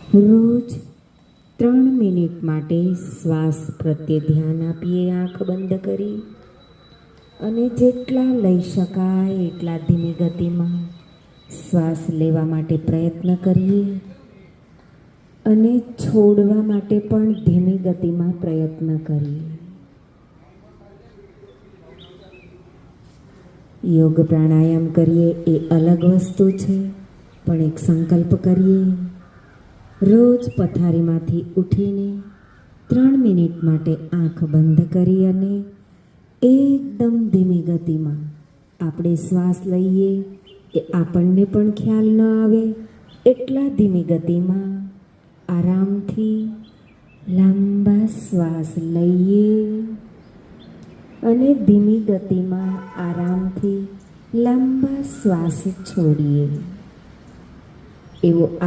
રોજ 3 મિનિટ માટે શ્વાસ પ્રત્યે ધ્યાન આપીએ, આંખ બંધ કરી, અને જેટલા લઈ શકાય એટલા ધીમી ગતિમાં શ્વાસ લેવા માટે પ્રયત્ન કરીએ અને છોડવા માટે પણ ધીમી ગતિમાં પ્રયત્ન કરીએ. યોગ પ્રાણાયામ કરીએ એ અલગ વસ્તુ છે, પણ એક સંકલ્પ કરીએ. રોજ પથારીમાંથી ઉઠીને 3 મિનિટ માટે આંખ બંધ કરી અને એકદમ ધીમી ગતિમાં આપણે શ્વાસ લઈએ, એ આપણને પણ ખ્યાલ ન આવે એટલા ધીમી ગતિમાં આરામથી લાંબા શ્વાસ લઈએ અને ધીમી ગતિમાં આરામથી લાંબા શ્વાસ છોડીએ. એવો